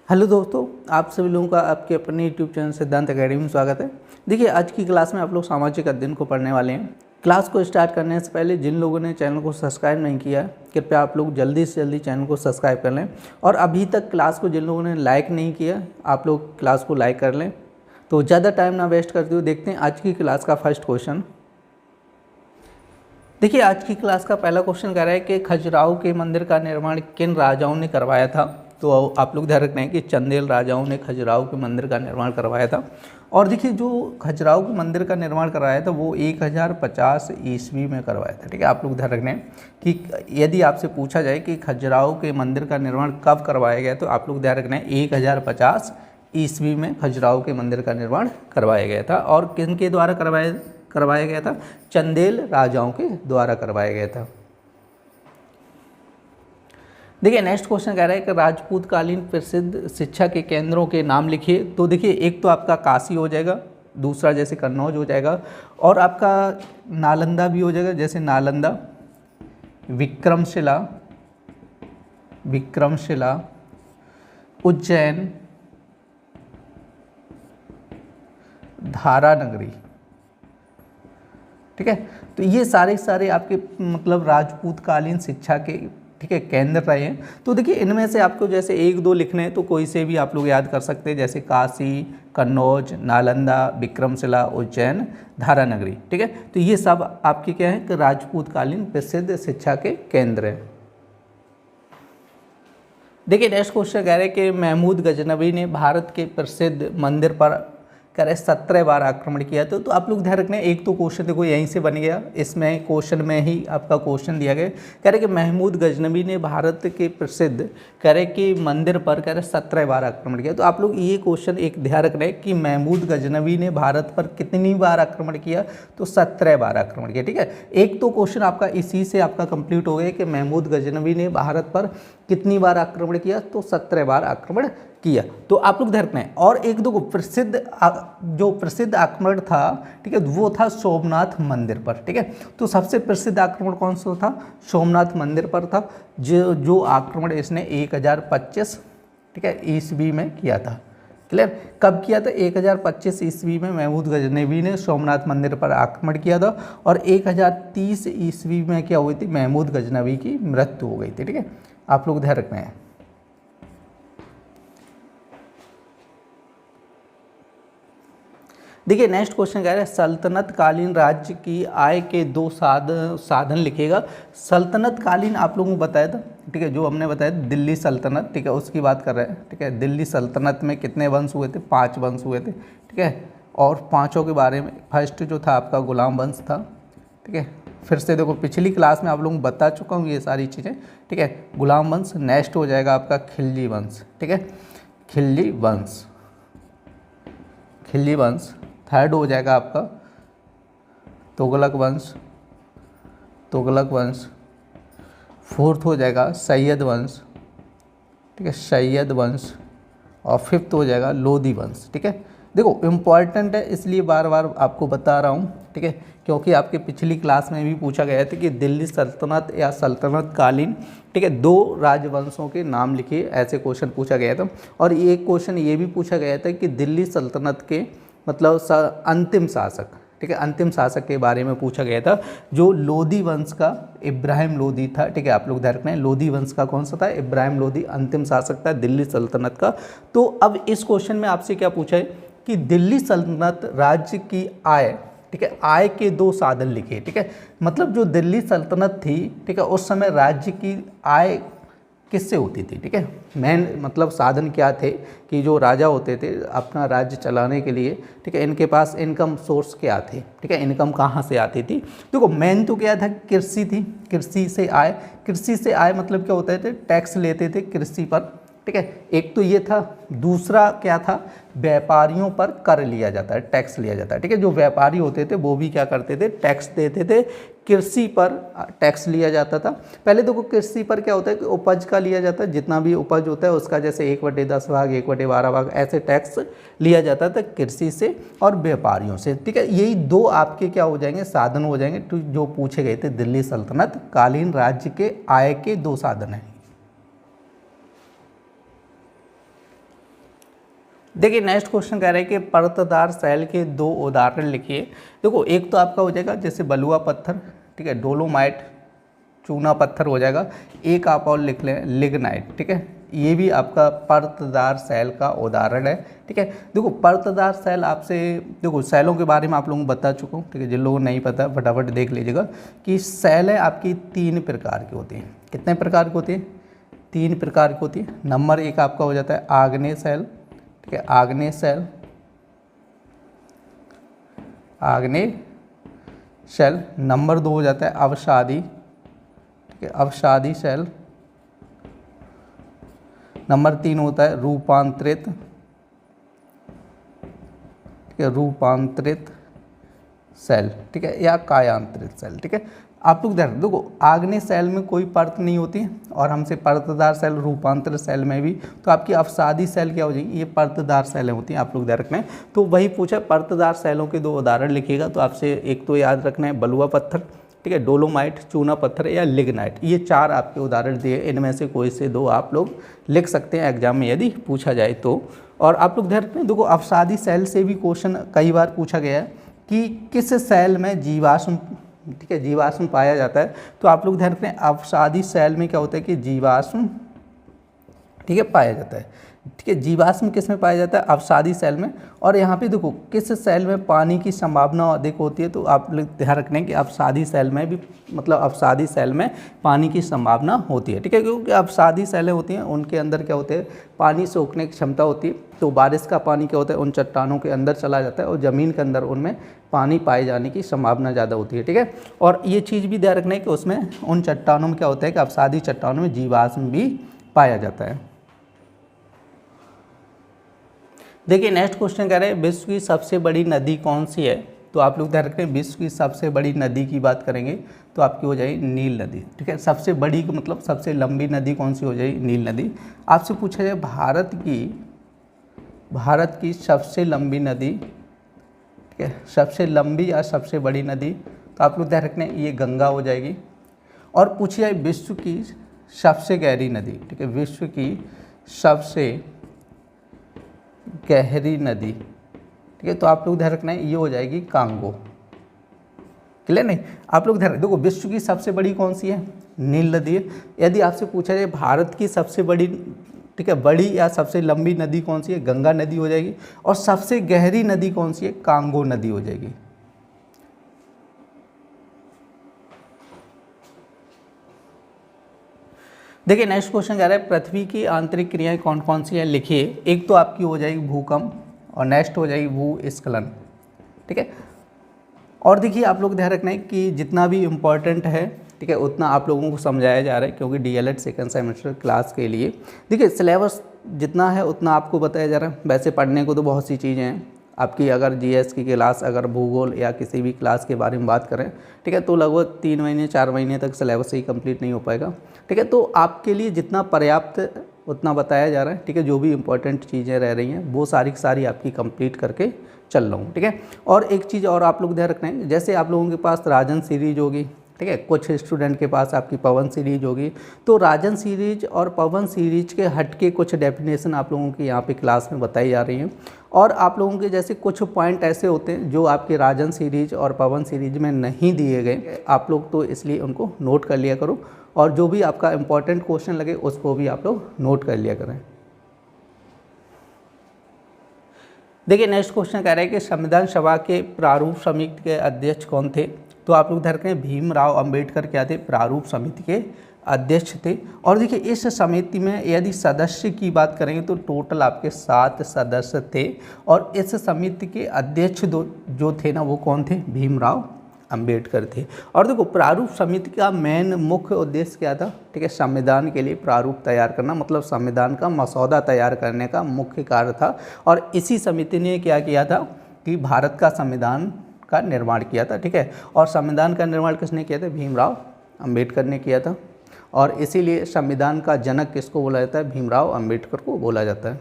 Hello दोस्तों, आप सभी लोगों का आपके अपने यूट्यूब चैनल सिद्धांत एकेडमी में स्वागत है। देखिए, आज की क्लास में आप लोग सामाजिक अध्ययन को पढ़ने वाले हैं। क्लास को स्टार्ट करने से पहले जिन लोगों ने चैनल को सब्सक्राइब नहीं किया है, कृपया आप लोग जल्दी से जल्दी चैनल को सब्सक्राइब कर लें। और अभी तक क्लास को जिन लोगों ने लाइक नहीं किया, आप लोग क्लास को लाइक कर लें। तो ज़्यादा टाइम ना वेस्ट करते हुए देखते हैं आज की क्लास का फर्स्ट क्वेश्चन। देखिए, आज की क्लास का पहला क्वेश्चन कह रहा है कि खजुराहो के मंदिर का निर्माण किन राजाओं ने करवाया था। तो आप लोग ध्यान रखना है कि चंदेल राजाओं ने खजुराहो के मंदिर का निर्माण करवाया था। और देखिए, जो खजुराहो के मंदिर का निर्माण करवाया था वो 1050 ईस्वी में करवाया था। ठीक है, आप लोग ध्यान रखना है कि यदि आपसे पूछा जाए कि खजुराहो के मंदिर का निर्माण कब करवाया गया, तो आप लोग ध्यान रखना है 1050 ईस्वी में खजुराहो के मंदिर का निर्माण करवाया गया था। और किन के द्वारा करवाया गया था? चंदेल राजाओं के द्वारा करवाया गया था। देखिए, नेक्स्ट क्वेश्चन कह रहा है कि राजपूत कालीन प्रसिद्ध शिक्षा के केंद्रों के नाम लिखिए। तो देखिए, एक तो आपका काशी हो जाएगा, दूसरा जैसे कन्नौज हो जाएगा, और आपका नालंदा भी हो जाएगा, जैसे नालंदा, विक्रमशिला, उज्जैन, धारानगरी। ठीक है, तो ये सारे आपके मतलब राजपूत कालीन शिक्षा के ठीक है केंद्र रहे हैं। तो देखिए, इनमें से आपको जैसे एक दो लिखने हैं तो कोई से भी आप लोग याद कर सकते हैं, जैसे काशी, कन्नौज, नालंदा, विक्रमशिला, उज्जैन, धारानगरी। ठीक है, तो ये सब आपके क्या है कि राजपूत कालीन प्रसिद्ध शिक्षा के केंद्र हैं। देखिए, नेक्स्ट क्वेश्चन कह रहे हैं कि महमूद गजनवी ने भारत के प्रसिद्ध मंदिर पर कह रहे 17 बार आक्रमण किया। तो आप लोग ध्यान रखना है, एक तो क्वेश्चन देखो यहीं से बन गया, इसमें क्वेश्चन में ही आपका क्वेश्चन दिया गया। कह रहे कि महमूद गजनवी ने भारत के प्रसिद्ध कह रहे कि मंदिर पर कह रहे 17 बार आक्रमण किया। तो आप लोग ये क्वेश्चन एक ध्यान रखना है कि महमूद गजनवी ने भारत पर कितनी बार आक्रमण किया, तो 17 बार आक्रमण किया। ठीक है, एक तो क्वेश्चन आपका इसी से आपका कंप्लीट हो गया कि महमूद गजनवी ने भारत पर कितनी बार आक्रमण किया, तो 17 बार आक्रमण किया। तो आप लोग ध्यान रखना है। और एक दो जो प्रसिद्ध आक्रमण था, ठीक है, वो था सोमनाथ मंदिर पर। ठीक है, तो सबसे प्रसिद्ध आक्रमण कौन सा था? सोमनाथ मंदिर पर था, जो आक्रमण इसने 1025 ठीक है ईस्वी में किया था। क्लियर? कब किया था? 1025 ईस्वी में महमूद गजनवी ने सोमनाथ मंदिर पर आक्रमण किया था। और 1030 ईस्वी में क्या हुई थी? महमूद गजनवी की मृत्यु हो गई थी। ठीक है, आप लोग ध्यान रखना है। देखिए, नेक्स्ट क्वेश्चन कह रहा है सल्तनत कालीन राज्य की आय के दो साधन लिखेगा। सल्तनत कालीन आप लोगों को बताया था, ठीक है, जो हमने बताया दिल्ली सल्तनत, ठीक है, उसकी बात कर रहे हैं। ठीक है, दिल्ली सल्तनत में कितने वंश हुए थे? 5 वंश हुए थे। ठीक है, और पाँचों के बारे में फर्स्ट जो था आपका गुलाम वंश था। ठीक है, फिर से देखो पिछली क्लास में आप लोगों को बता चुका हूँ ये सारी चीज़ें। ठीक है, गुलाम वंश। नेक्स्ट हो जाएगा आपका खिलजी वंश। ठीक है, खिलजी वंश। थर्ड हो जाएगा आपका तुगलक वंश। फोर्थ हो जाएगा सैयद वंश। ठीक है, सैयद वंश। और फिफ्थ हो जाएगा लोधी वंश। ठीक है, देखो इम्पॉर्टेंट है इसलिए बार बार आपको बता रहा हूँ। ठीक है, क्योंकि आपके पिछली क्लास में भी पूछा गया था कि दिल्ली सल्तनत या सल्तनत कालीन ठीक है 2 राजवंशों के नाम लिखिए, ऐसे क्वेश्चन पूछा गया था। और एक क्वेश्चन ये भी पूछा गया था कि दिल्ली सल्तनत के मतलब अंतिम शासक, ठीक है, अंतिम शासक के बारे में पूछा गया था, जो लोधी वंश का इब्राहिम लोधी था। ठीक है, आप लोग ध्यान रखना है, लोधी वंश का कौन सा था? इब्राहिम लोधी अंतिम शासक था दिल्ली सल्तनत का। तो अब इस क्वेश्चन में आपसे क्या पूछा है कि दिल्ली सल्तनत राज्य की आय, ठीक है, आय के 2 साधन लिखे। ठीक है, मतलब जो दिल्ली सल्तनत थी, ठीक है, उस समय राज्य की आय किससे होती थी? ठीक है, मेन मतलब साधन क्या थे कि जो राजा होते थे अपना राज्य चलाने के लिए, ठीक है, इनके पास इनकम सोर्स क्या थे? ठीक है, इनकम कहाँ से आती थी? देखो मेन तो क्या था? कृषि थी। कृषि से आय मतलब क्या होता है? टैक्स लेते थे कृषि पर। ठीक है, एक तो ये था। दूसरा क्या था? व्यापारियों पर कर लिया जाता है, टैक्स लिया जाता है। ठीक है, जो व्यापारी होते थे वो भी क्या करते थे? टैक्स देते थे। कृषि पर टैक्स लिया जाता था। पहले देखो कृषि पर क्या होता है कि उपज का लिया जाता है, जितना भी उपज होता है उसका जैसे 1/10 भाग, 1/12 भाग ऐसे टैक्स लिया जाता था कृषि से और व्यापारियों से। ठीक है, यही 2 आपके क्या हो जाएंगे? साधन हो जाएंगे, तो जो पूछे गए थे दिल्ली सल्तनत कालीन राज्य के आय के 2 साधन हैं। देखिए नेक्स्ट क्वेश्चन कह रहे हैं कि परतदार सेल के दो उदाहरण लिखिए। देखो एक तो आपका हो जाएगा जैसे बलुआ पत्थर, ठीक है, डोलोमाइट, चूना पत्थर हो जाएगा। एक आप और लिख लें लिग्नाइट, ठीक है, ये भी आपका परतदार सेल का उदाहरण है, ठीक है। देखो परतदार सेल आपसे, देखो सेलों के बारे में आप लोगों को बता चुका हूँ, ठीक है, जिन लोगों को नहीं पता फटाफट देख लीजिएगा कि सेलें आपकी 3 प्रकार की होती हैं। कितने प्रकार की होती हैं? 3 प्रकार की होती है। नंबर 1 आपका हो जाता है आग्नेय सेल, ठीक है, आग्नेय सेल, आग्नेय सेल। नंबर 2 हो जाता है अवसादी, ठीक है, अवसादी सेल। नंबर 3 होता है रूपांतरित, ठीक है, रूपांतरित सेल, ठीक है, या कायांतरित सेल, ठीक है। आप लोग ध्यान देखो आग्नेय सेल में कोई परत नहीं होती है और हमसे परतदार सेल, रूपांतरित सेल में भी, तो आपकी अवसादी सेल क्या हो जाएगी? ये परतदार सेलें होती हैं, आप लोग ध्यान रखना है। तो वही पूछा परतदार सेलों के 2 उदाहरण लिखिएगा। तो आपसे एक तो याद रखना है बलुआ पत्थर, ठीक है, डोलोमाइट, चूना पत्थर या लिग्नाइट, ये 4 आपके उदाहरण दिए। इनमें से कोई से 2 आप लोग लिख सकते हैं एग्जाम में यदि पूछा जाए तो। और आप लोग ध्यान रखें, देखो अवसादी सेल से भी क्वेश्चन कई बार पूछा गया है कि किस सेल में जीवाश्म, ठीक है, जीवाश्म पाया जाता है। तो आप लोग ध्यान रखें अवसादी सेल में क्या होता है कि जीवाश्म, ठीक है, पाया जाता है, ठीक है। जीवाश्म किस में पाया जाता है? अवसादी सेल में। और यहाँ पे देखो किस सेल में पानी की संभावना अधिक होती है? तो आप लोग ध्यान रखना है कि अवसादी सेल में भी, मतलब अवसादी सेल में पानी की संभावना होती है, ठीक है, क्योंकि अवसादी सेलें होती हैं उनके अंदर क्या होते हैं, पानी सोखने की क्षमता होती है। तो बारिश का पानी क्या होता है, उन चट्टानों के अंदर चला जाता है और ज़मीन के अंदर उनमें पानी पाए जाने की संभावना ज़्यादा होती है, ठीक है। और ये चीज़ भी ध्यान रखना है कि उसमें उन चट्टानों में क्या होता है कि अवसादी चट्टानों में जीवाश्म भी पाया जाता है। देखिए नेक्स्ट क्वेश्चन कह रहे हैं विश्व की सबसे बड़ी नदी कौन सी है? तो आप लोग ध्यान रखते हैं विश्व की सबसे बड़ी नदी की बात करेंगे तो आपकी हो जाएगी नील नदी, ठीक है। सबसे बड़ी का मतलब सबसे लंबी नदी कौन सी हो जाएगी? नील नदी। आपसे पूछा जाए भारत की सबसे लंबी नदी, ठीक है, सबसे लंबी या सबसे बड़ी नदी, तो आप लोग ध्यान रखना है ये गंगा हो जाएगी। और पूछी जाए विश्व की सबसे गहरी नदी, ठीक है, विश्व की सबसे गहरी नदी, ठीक है, तो आप लोग ध्यान रखना है ये हो जाएगी कांगो। क्लियर? नहीं, आप लोग ध्यान देखो विश्व की सबसे बड़ी कौन सी है? नील नदी है। यदि आपसे पूछा जाए भारत की सबसे बड़ी, ठीक है, बड़ी या सबसे लंबी नदी कौन सी है? गंगा नदी हो जाएगी। और सबसे गहरी नदी कौन सी है? कांगो नदी हो जाएगी। देखिए नेक्स्ट क्वेश्चन कह रहा है पृथ्वी की आंतरिक क्रियाएं कौन कौन सी हैं लिखिए। एक तो आपकी हो जाएगी भूकंप और नेक्स्ट हो जाएगी भूस्खलन, ठीक है। और देखिए आप लोग ध्यान रखना है कि जितना भी इम्पोर्टेंट है, ठीक है, उतना आप लोगों को समझाया जा रहा है, क्योंकि डीएलएड सेकंड सेमेस्टर क्लास के लिए देखिए सिलेबस जितना है उतना आपको बताया जा रहा है। वैसे पढ़ने को तो बहुत सी चीज़ें हैं आपकी, अगर जीएस की क्लास, अगर भूगोल या किसी भी क्लास के बारे में बात करें, ठीक है, तो लगभग 3 महीने 4 महीने तक सिलेबस ही कंप्लीट नहीं हो पाएगा, ठीक है। तो आपके लिए जितना पर्याप्त उतना बताया जा रहा है, ठीक है। जो भी इंपॉर्टेंट चीज़ें रह रही हैं वो सारी की सारी आपकी कंप्लीट करके चल रहा हूँ, ठीक है। और एक चीज़ और आप लोग ध्यान रखना है, जैसे आप लोगों के पास राजन सीरीज होगी, ठीक है, कुछ स्टूडेंट के पास आपकी पवन सीरीज होगी, तो राजन सीरीज और पवन सीरीज के हटके कुछ डेफिनेशन आप लोगों की यहाँ पे क्लास में बताई जा रही हैं। और आप लोगों के जैसे कुछ पॉइंट ऐसे होते हैं जो आपके राजन सीरीज और पवन सीरीज में नहीं दिए गए, आप लोग तो इसलिए उनको नोट कर लिया करो। और जो भी आपका इंपॉर्टेंट क्वेश्चन लगे उसको भी आप लोग नोट कर लिया करें। देखिए नेक्स्ट क्वेश्चन कह रहा है कि संविधान सभा के प्रारूप समिति के अध्यक्ष कौन थे? तो आप लोग ध्यान रखें भीमराव अंबेडकर क्या थे? प्रारूप समिति के अध्यक्ष थे। और देखिए इस समिति में यदि सदस्य की बात करेंगे तो टोटल आपके 7 सदस्य थे। और इस समिति के अध्यक्ष जो थे ना वो कौन थे? भीमराव अंबेडकर थे। और देखो प्रारूप समिति का मेन मुख्य उद्देश्य क्या था? ठीक है, संविधान के लिए प्रारूप तैयार करना, मतलब संविधान का मसौदा तैयार करने का मुख्य कार्य था। और इसी समिति ने क्या किया था कि भारत का संविधान का निर्माण किया था, ठीक है। और संविधान का निर्माण किसने किया था? भीमराव अंबेडकर ने किया था। और इसीलिए संविधान का जनक किसको बोला जाता है? भीमराव अंबेडकर को बोला जाता है।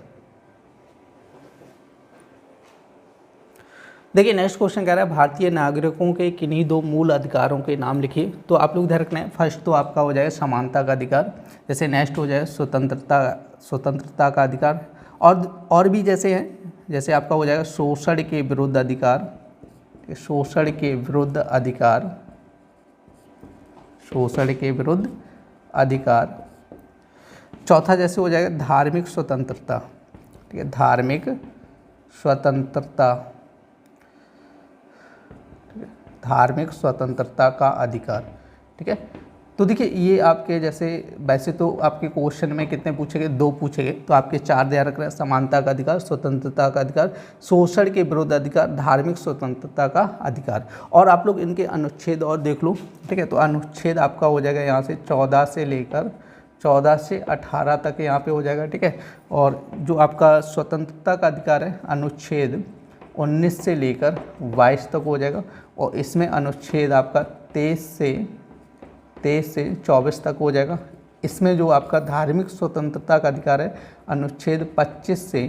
देखिए नेक्स्ट क्वेश्चन कह रहा है भारतीय नागरिकों के किन्हीं 2 मूल अधिकारों के नाम लिखिए। तो आप लोग ध्यान रखना है, फर्स्ट तो आपका हो जाएगा समानता का अधिकार, जैसे नेक्स्ट हो जाए स्वतंत्रता का अधिकार, और भी जैसे हैं, जैसे आपका हो जाएगा शोषण के विरुद्ध अधिकार, शोषण के विरुद्ध अधिकार, शोषण के विरुद्ध अधिकार। चौथा जैसे हो जाएगा धार्मिक स्वतंत्रता, ठीक है, धार्मिक स्वतंत्रता, धार्मिक स्वतंत्रता का अधिकार, ठीक है। तो देखिए ये आपके जैसे वैसे तो आपके क्वेश्चन में कितने पूछेंगे, 2 पूछेंगे, तो आपके 4 ध्यान रख रहे हैं, समानता का अधिकार, स्वतंत्रता का अधिकार, शोषण के विरुद्ध अधिकार, धार्मिक स्वतंत्रता का अधिकार। और आप लोग इनके अनुच्छेद और देख लो, ठीक है। तो अनुच्छेद आपका हो जाएगा यहाँ से 14 से लेकर 14 से 18 तक यहाँ पे हो जाएगा, ठीक है। और जो आपका स्वतंत्रता का अधिकार है अनुच्छेद 19 से लेकर 22 तक हो जाएगा, और इसमें अनुच्छेद आपका 23 से 24 तक हो जाएगा। इसमें जो आपका धार्मिक स्वतंत्रता का अधिकार है अनुच्छेद 25 से,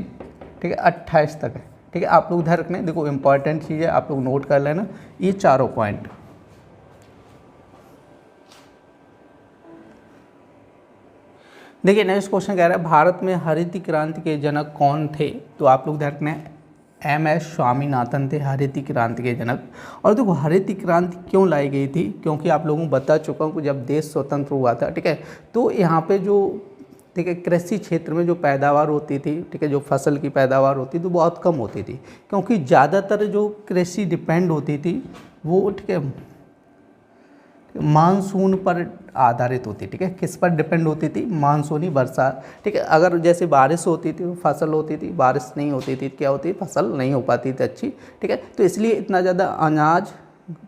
ठीक है, 28 तक है, ठीक है। आप लोग ध्यान रखना, देखो इंपॉर्टेंट चीज़ है, आप लोग नोट कर लेना ये चारों पॉइंट। देखिए नेक्स्ट क्वेश्चन कह रहा है भारत में हरित क्रांति के जनक कौन थे? तो आप लोग ध्यान रखना MS स्वामीनाथन थे हरित क्रांति के जनक। और देखो हरित क्रांति क्यों लाई गई थी, क्योंकि आप लोगों को बता चुका हूँ कि जब देश स्वतंत्र हुआ था, ठीक है, तो यहाँ पे जो, ठीक है, कृषि क्षेत्र में जो पैदावार होती थी, ठीक है, जो फसल की पैदावार होती थी तो बहुत कम होती थी, क्योंकि ज़्यादातर जो कृषि डिपेंड होती थी वो, ठीक है, मानसून पर आधारित होती, ठीक है, किस पर डिपेंड होती थी, मानसूनी वर्षा, ठीक है। अगर जैसे बारिश होती थी फसल होती थी, बारिश नहीं होती थी क्या होती, फसल नहीं हो पाती थी अच्छी, ठीक है। तो इसलिए इतना ज़्यादा अनाज,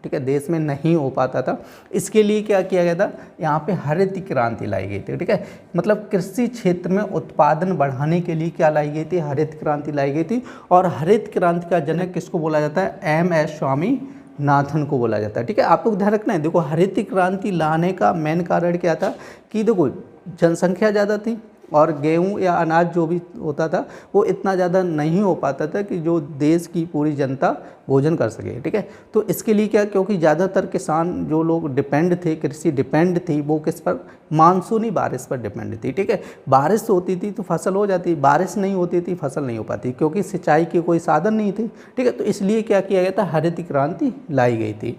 ठीक है, देश में नहीं हो पाता था। इसके लिए क्या किया गया था, यहाँ पे हरित क्रांति लाई गई थी, ठीक है। मतलब कृषि क्षेत्र में उत्पादन बढ़ाने के लिए क्या लाई गई थी, हरित क्रांति लाई गई थी। और हरित क्रांति का जनक किसको बोला जाता है, MS स्वामीनाथन को बोला जाता है, ठीक है। आप लोग ध्यान रखना है, देखो हरित क्रांति लाने का मेन कारण क्या था कि देखो जनसंख्या ज़्यादा थी और गेहूं या अनाज जो भी होता था वो इतना ज़्यादा नहीं हो पाता था कि जो देश की पूरी जनता भोजन कर सके, ठीक है। तो इसके लिए क्या, क्योंकि ज़्यादातर किसान जो लोग डिपेंड थे, कृषि डिपेंड थी, वो किस पर, मानसूनी बारिश पर डिपेंड थी, ठीक है। बारिश होती थी तो फसल हो जाती, बारिश नहीं होती थी फसल नहीं हो पाती, क्योंकि सिंचाई के कोई साधन नहीं थे, ठीक है। तो इसलिए क्या किया गया था, हरित क्रांति लाई गई थी।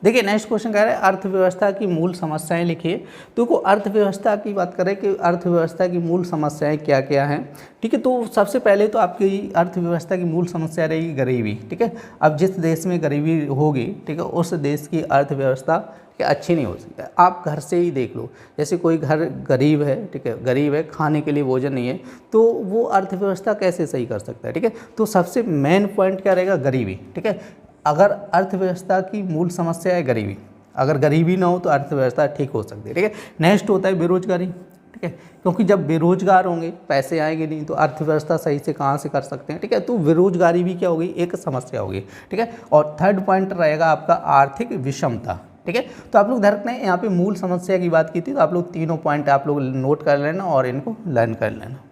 देखिए नेक्स्ट क्वेश्चन कह रहा है अर्थव्यवस्था की मूल समस्याएं लिखिए। तो को अर्थव्यवस्था की बात करें कि अर्थव्यवस्था की मूल समस्याएं क्या क्या हैं, ठीक है। तो सबसे पहले तो आपकी अर्थव्यवस्था की मूल समस्या रहेगी गरीबी, ठीक है। अब जिस देश में गरीबी होगी, ठीक है, उस देश की अर्थव्यवस्था अच्छी नहीं हो सकती। आप घर से ही देख लो, जैसे कोई घर गरीब है, ठीक है, गरीब है, खाने के लिए भोजन नहीं है, तो वो अर्थव्यवस्था कैसे सही कर सकता है, ठीक है। तो सबसे मेन पॉइंट क्या रहेगा, गरीबी, ठीक है। अगर अर्थव्यवस्था की मूल समस्या है गरीबी, अगर गरीबी ना हो तो अर्थव्यवस्था ठीक हो सकती है, ठीक है। नेक्स्ट होता है बेरोजगारी, ठीक है, क्योंकि जब बेरोजगार होंगे पैसे आएंगे नहीं तो अर्थव्यवस्था सही से कहाँ से कर सकते हैं, ठीक है। तो बेरोजगारी भी क्या होगी, एक समस्या होगी, ठीक है। और थर्ड पॉइंट रहेगा आपका आर्थिक विषमता, ठीक है। तो आप लोग ध्यान रखना है, यहाँ पे मूल समस्या की बात की थी, तो आप लोग तीनों पॉइंट आप लोग नोट कर लेना और इनको लर्न कर लेना।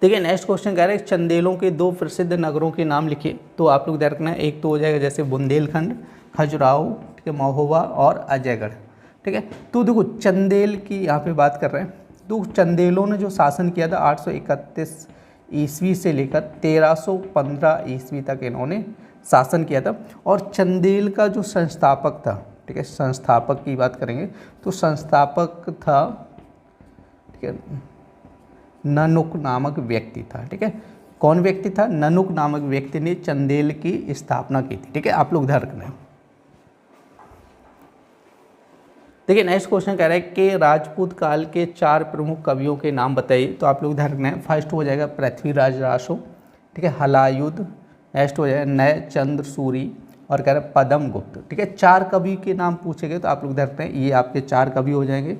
देखिए नेक्स्ट क्वेश्चन कह रहे हैं चंदेलों के 2 प्रसिद्ध नगरों के नाम लिखिए। तो आप लोग ध्यान रखना है, एक तो हो जाएगा जैसे बुंदेलखंड, खजुराहो, ठीक है, महोबा और अजयगढ़, ठीक है। तो देखो चंदेल की यहाँ पे बात कर रहे हैं, तो चंदेलों ने जो शासन किया था 831 ईस्वी से लेकर 1315 ईस्वी तक इन्होंने शासन किया था। और चंदेल का जो संस्थापक था, ठीक है, संस्थापक की बात करेंगे तो संस्थापक था, ठीक है, ननुक नामक व्यक्ति था, ठीक है। कौन व्यक्ति था, ननुक नामक व्यक्ति ने चंदेल की स्थापना की थी, ठीक है। आप लोग ध्यान रखना है। देखिए नेक्स्ट क्वेश्चन कह रहा है कि राजपूत काल के 4 प्रमुख कवियों के नाम बताइए। तो आप लोग ध्यान रखना है, फर्स्ट हो जाएगा पृथ्वीराज रासो, ठीक है, हलायुध, नेक्स्ट हो जाएगा नय चंद्र सूरी और कह रहा है पदम गुप्त, ठीक है। 4 कवि के नाम पूछे गए तो आप लोग ध्यान रखना है, ये आपके 4 कवि हो जाएंगे।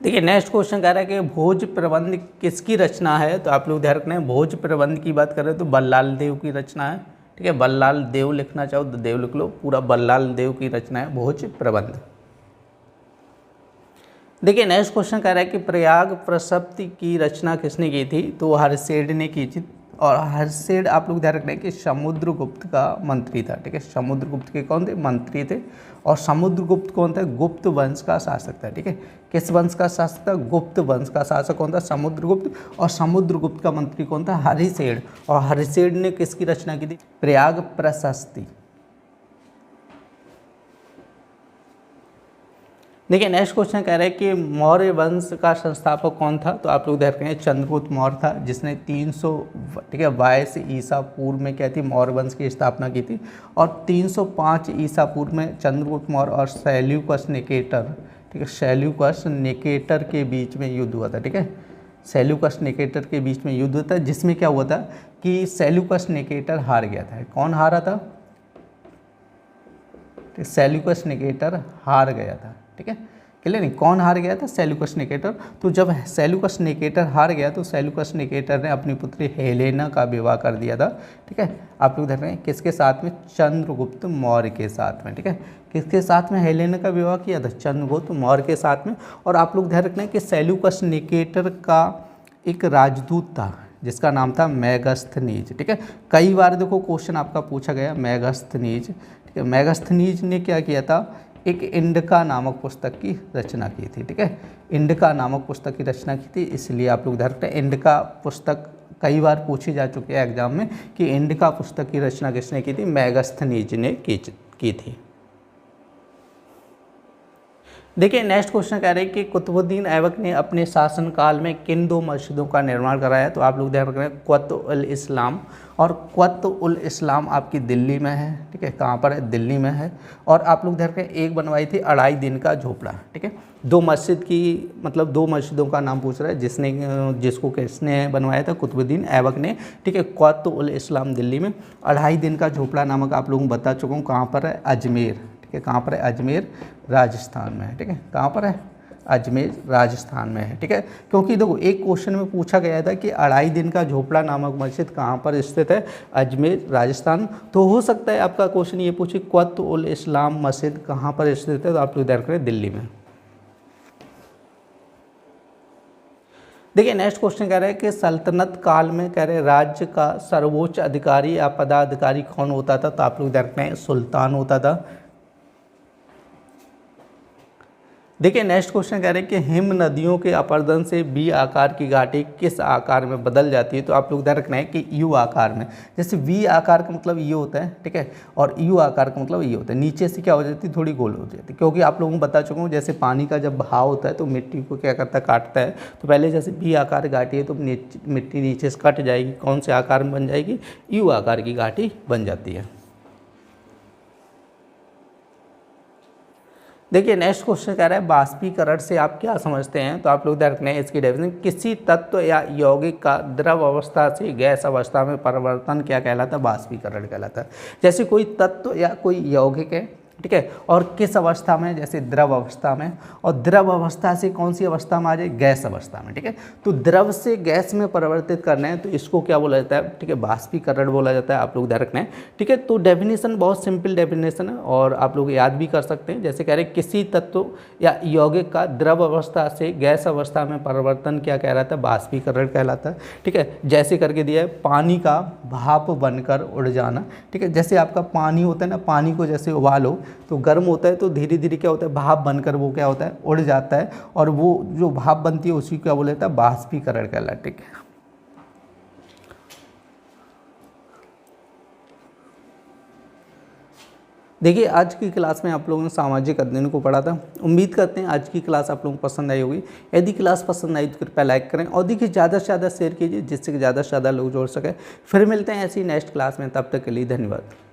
देखिए नेक्स्ट क्वेश्चन कह रहा है कि भोज प्रबंध किसकी रचना है। तो आप लोग ध्यान रखना है, भोज प्रबंध की बात करें तो बल्लाल देव की रचना है, ठीक है। बल्लाल देव लिखना चाहो तो देव लिख लो, पूरा बल्लाल देव की रचना है भोज प्रबंध। देखिए नेक्स्ट क्वेश्चन कह रहा है कि प्रयाग प्रसप्ति की रचना किसने की थी। तो हर्षेड ने की थी, और हर्षेड आप लोग ध्यान रखना कि समुद्रगुप्त का मंत्री था, ठीक है। समुद्रगुप्त के कौन थे? मंत्री थे। और समुद्रगुप्त कौन था? गुप्त वंश का शासक था, ठीक है। किस वंश का शासक था? गुप्त वंश का शासक कौन था? समुद्रगुप्त। और समुद्रगुप्त का मंत्री कौन था? हरिसेड। और हरिसेड ने किसकी रचना की थी? प्रयाग प्रशस्ति। देखिए नेक्स्ट क्वेश्चन कह रहे हैं कि मौर्य वंश का संस्थापक कौन था? तो आप लोग देख रहे हैं चंद्रगुप्त मौर्य था, जिसने 300 ठीक है 22 ईसा पूर्व में क्या थी? मौर्य वंश की स्थापना की थी। और 305 ईसा पूर्व में चंद्रगुप्त मौर्य और सेल्यूकस निकेटर, ठीक है, सेल्यूकस निकेटर के बीच में युद्ध हुआ था, ठीक है। सेल्यूकस निकेटर के बीच में युद्ध हुआ था, जिसमें क्या हुआ था कि सेल्यूकस निकेटर हार गया था। कौन हारा था? सेल्यूकस निकेटर हार गया था, ठीक है। क्लियर नहीं? कौन हार गया था? Seleucus Nicator. तो जब सेल्यूकस निकेटर हार गया तो सेल्यूकस निकेटर ने अपनी पुत्री हेलेना का विवाह कर दिया था, ठीक है। आप लोग देख रहे हैं किसके साथ में? चंद्रगुप्त मौर्य के साथ में, ठीक है। किसके साथ में हेलेना का विवाह किया था? चंद्रगुप्त मौर्य के साथ में। और आप लोग ध्यान रखना है कि सेल्यूकस निकेटर का एक राजदूत था जिसका नाम था मेगास्थनीज, ठीक है। कई बार देखो क्वेश्चन आपका पूछा गया मेगास्थनीज, ठीक है। मेगास्थनीज ने क्या किया था? एक इंडिका नामक पुस्तक की रचना की थी, ठीक है। इंडिका नामक पुस्तक की रचना की थी, इसलिए आप लोग ध्यान रखते हैं इंडिका पुस्तक कई बार पूछी जा चुकी है एग्जाम में कि इंडिका पुस्तक की रचना किसने की थी? मेगास्थनीज ने की थी। देखिए नेक्स्ट क्वेश्चन कह रहे हैं कि कुतुबुद्दीन ऐबक ने अपने शासनकाल में किन 2 मस्जिदों का निर्माण कराया? तो आप लोग ध्यान रख रहे हैं क़ुतुब-उल-इस्लाम। और क़ुतुब-उल-इस्लाम आपकी दिल्ली में है, ठीक है। कहाँ पर है? दिल्ली में है। और आप लोग ध्यान रखें एक बनवाई थी 2.5 दिन का झोपड़ा, ठीक है। 2 मस्जिद की मतलब 2 मस्जिदों का नाम पूछ रहा है, जिसको किसने बनवाया था? कुतुबुद्दीन ऐबक ने, ठीक है। क़ुतुब-उल-इस्लाम दिल्ली में। 2.5 दिन का झोपड़ा नामक आप लोगों को बता चुका हूँ कहाँ पर है? अजमेर, ठीक है। कहाँ पर है? अजमेर राजस्थान में है, ठीक है। कहाँ पर है? अजमेर राजस्थान में है, ठीक है। क्योंकि देखो एक क्वेश्चन में पूछा गया था कि 2.5 दिन का झोपड़ा नामक मस्जिद कहाँ पर स्थित है? अजमेर राजस्थान। तो हो सकता है आपका क्वेश्चन ये पूछे क़ुतुब-उल-इस्लाम मस्जिद कहाँ पर स्थित है? तो आप लोग ध्यान करें दिल्ली में। देखिए नेक्स्ट क्वेश्चन कह रहे हैं कि सल्तनत काल में कह रहे राज्य का सर्वोच्च अधिकारी या पदाधिकारी कौन होता था? तो आप लोग ध्यान रखें सुल्तान होता था। देखिए नेक्स्ट क्वेश्चन कह रहे हैं कि हिम नदियों के अपरदन से वी आकार की घाटी किस आकार में बदल जाती है? तो आप लोग ध्यान रखना है कि यू आकार में। जैसे वी आकार का मतलब ये होता है, ठीक है। और यू आकार का मतलब ये होता है, नीचे से क्या हो जाती है? थोड़ी गोल हो जाती है। क्योंकि आप लोगों को बता चुका हूँ जैसे पानी का जब बहाव होता है तो मिट्टी को क्या करता है? काटता है। तो पहले जैसे वी आकार घाटी है तो मिट्टी नीचे से कट जाएगी, कौन से आकार में बन जाएगी? यू आकार की घाटी बन जाती है। देखिए नेक्स्ट क्वेश्चन कह रहा है बाष्पीकरण से आप क्या समझते हैं? तो आप लोग ध्यान रखना है इसकी डेफिनेशन, किसी तत्व या यौगिक का द्रव अवस्था से गैस अवस्था में परिवर्तन क्या कहलाता है? बाष्पीकरण कहलाता है। जैसे कोई तत्व या कोई यौगिक है, ठीक है, और किस अवस्था में? जैसे द्रव अवस्था में। और द्रव अवस्था से कौन सी अवस्था में आ जाए? गैस अवस्था में, ठीक है। तो द्रव से गैस में परिवर्तित करना है तो इसको क्या बोला जाता है? ठीक है, बाष्पीकरण बोला जाता है। आप लोग ध्यान रखना है, ठीक है। तो डेफिनेशन बहुत सिंपल डेफिनेशन है और आप लोग याद भी कर सकते हैं। जैसे कह रहे हैं किसी तत्व या यौगिक का द्रव अवस्था से गैस अवस्था में परिवर्तन क्या कहलाता है? बाष्पीकरण कहलाता है, ठीक है। जैसे करके दिया है पानी का भाप बनकर उड़ जाना, ठीक है। जैसे आपका पानी होता है ना, पानी को जैसे उबालो तो गर्म होता है तो धीरे धीरे क्या होता है? भाप बनकर वो क्या होता है? उड़ जाता है। और वो जो भाप बनती है उसी को क्या बोला जाता है? बाष्पीकरण कहलाता है, ठीक है। देखिए आज की क्लास में आप लोगों ने सामाजिक अध्ययन को पढ़ा था। उम्मीद करते हैं आज की क्लास आप लोगों को पसंद आई होगी। यदि क्लास पसंद आई तो कृपया लाइक करें और देखिए ज़्यादा से ज़्यादा शेयर कीजिए जिससे कि ज़्यादा से ज़्यादा लोग जोड़ सकें। फिर मिलते हैं ऐसी नेक्स्ट क्लास में, तब तक के लिए धन्यवाद।